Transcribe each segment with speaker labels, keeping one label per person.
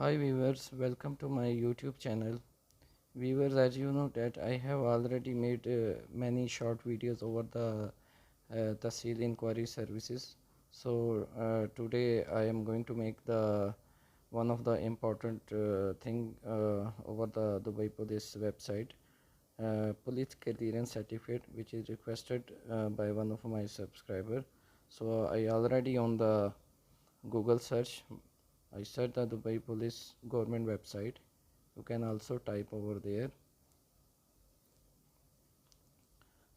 Speaker 1: Hi viewers, welcome to my YouTube channel. Viewers, as you know that I have already made many short videos over the Tahsil inquiry services. So today I am going to make the one of the important thing over the Dubai Police website, police clearance certificate, which is requested by one of my subscriber. So I already on the Google search, I searched the Dubai Police government website. You can also type over there.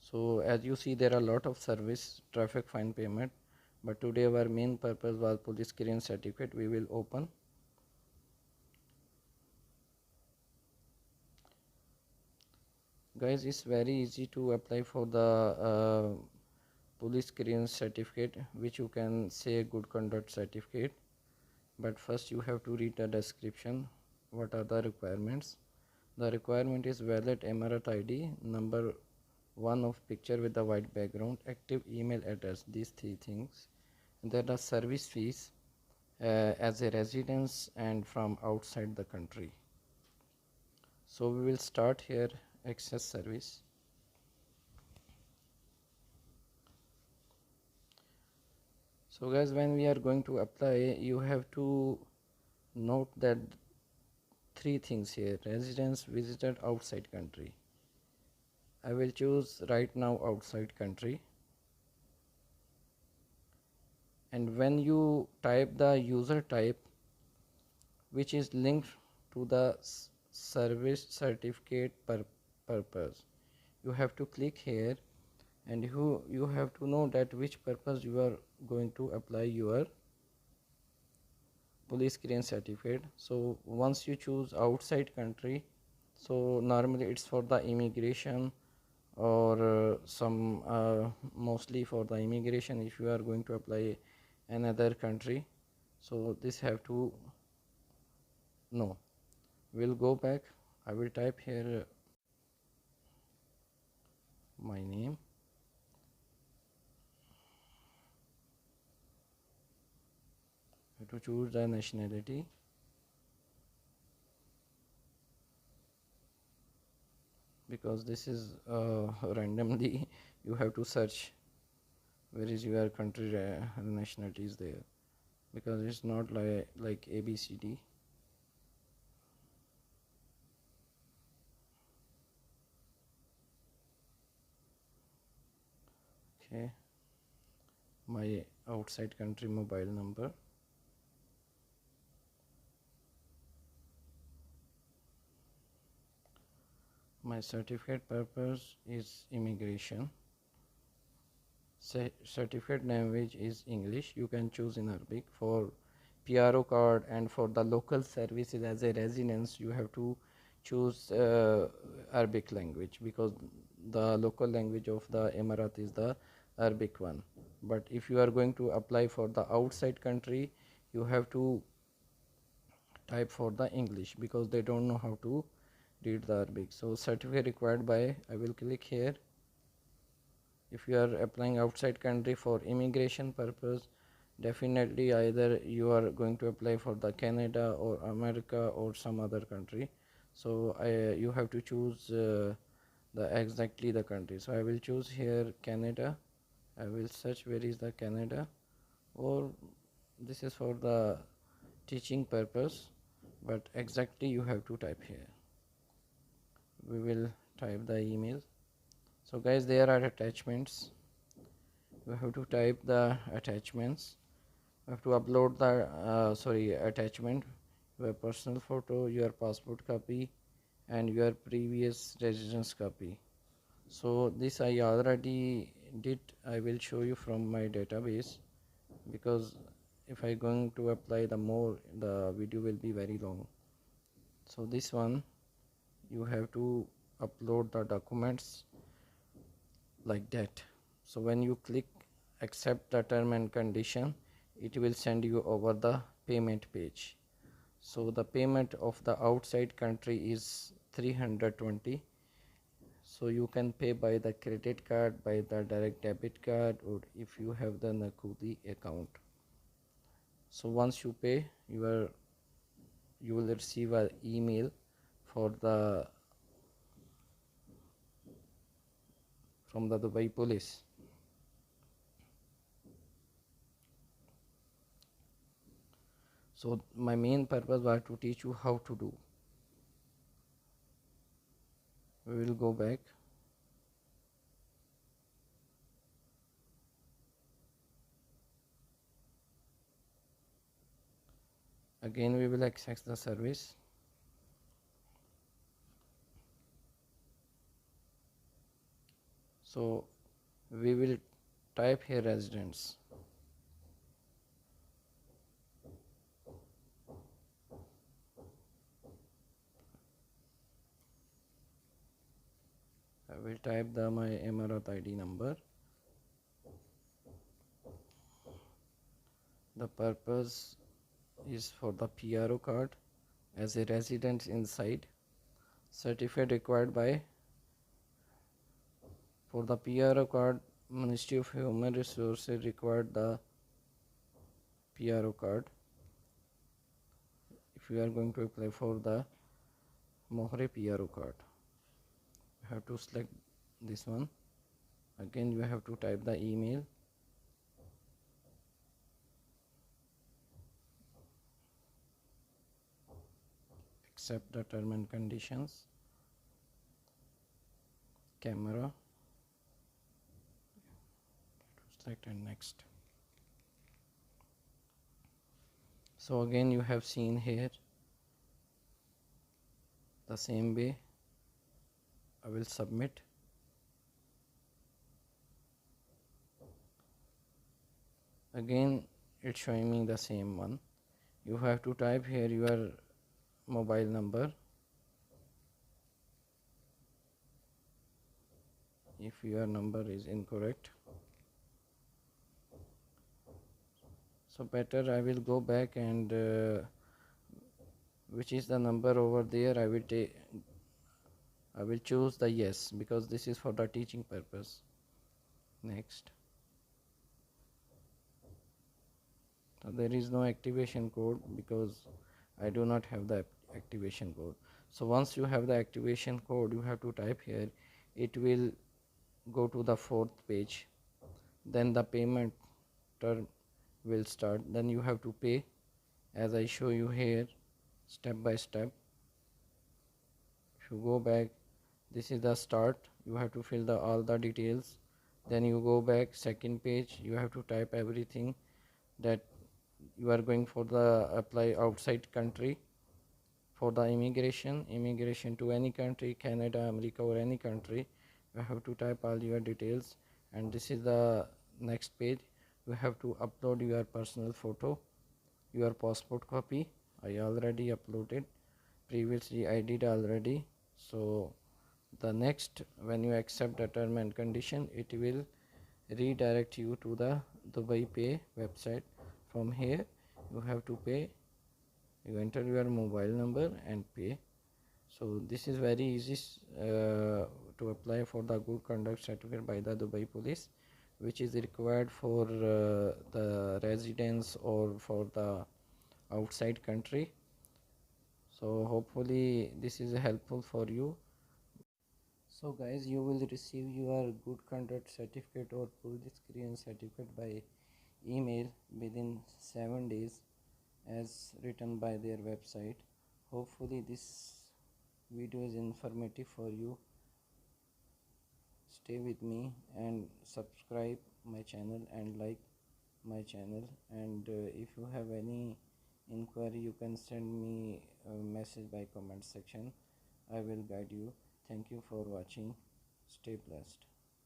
Speaker 1: So as you see, there are a lot of service traffic fine payment, but today our main purpose was police clearance certificate. We will open. Guys, it's very easy to apply for the police clearance certificate, which you can say good conduct certificate. But first you have to read the description. What are the requirements? The requirement is valid Emirat ID, number one of picture with the white background, active email address, these three things. There are service fees as a residence and from outside the country. So we will start here access service. So guys, when we are going to apply, you have to note that three things here: residence, visited, outside country. I will choose right now outside country. And when you type the user type which is linked to the service certificate purpose, you have to click here, and you have to know that which purpose you are going to apply your police clearance certificate. So once you choose outside country, so normally it's for the immigration or some mostly for the immigration if you are going to apply another country. So this have to know. We'll go back. I will type here my name. To choose the nationality. Because this is randomly you have to search where is your country nationality is there, because it's not like ABCD. Okay, my outside country mobile number. My certificate purpose is immigration. Certificate language is English. You can choose in Arabic. For PRO card and for the local services as a residence, you have to choose Arabic language, because the local language of the Emirat is the Arabic one. But if you are going to apply for the outside country, you have to type for the English, because they don't know how to read the Arabic. So certificate required by, I will click here. If you are applying outside country for immigration purpose, definitely either you are going to apply for the Canada or America or some other country. So you have to choose the exactly the country. So I will choose here Canada. I will search where is the Canada, or this is for the teaching purpose, but exactly you have to type here. We will type the email. So guys, there are attachments. You have to type the attachments. You have to upload the attachment, your personal photo, your passport copy, and your previous residence copy. So this I already did. I will show you from my database, because if I going to apply the more, the video will be very long. So this one you have to upload the documents like that. So when you click accept the term and condition, it will send you over the payment page. So the payment of the outside country is 320. So you can pay by the credit card, by the direct debit card, or if you have the Nakudi account. So once you pay, your you will receive an email for the from the Dubai police. So my main purpose was to teach you how to do. We will go back. Again we will access the service. So we will type here residence. I will type my Emirat ID number. The purpose is for the PRO card as a resident inside. Certificate required by for the PRO card, Ministry of Human Resources required the PRO card. If you are going to apply for the Mohre PRO card, you have to select this one. Again you have to type the email. Accept the term and conditions. Camera. Select and next. So again you have seen here the same way. I will submit. Again it's showing me the same one. You have to type here your mobile number. If your number is incorrect, so better I will go back and which is the number over there. I will choose the yes, because this is for the teaching purpose. Next. So there is no activation code because I do not have the activation code. So once you have the activation code, you have to type here. It will go to the 4th page. Then the payment term will start. Then you have to pay as I show you here step by step. If you go back, this is the start. You have to fill all the details. Then you go back, second page, you have to type everything that you are going for the apply outside country for the immigration to any country, Canada, America, or any country. You have to type all your details, and this is the next page. You have to upload your personal photo, your passport copy. I already uploaded, previously I did already. So the next, when you accept the term and condition, it will redirect you to the Dubai Pay website. From here you have to pay. You enter your mobile number and pay. So this is very easy to apply for the good conduct certificate by the Dubai police, which is required for the residents or for the outside country. So hopefully this is helpful for you. So guys, you will receive your good conduct certificate or police clearance certificate by email within 7 days as written by their website. Hopefully this video is informative for you. Stay with me and subscribe my channel and like my channel, and if you have any inquiry you can send me a message by comment section. I will guide you. Thank you for watching. Stay blessed.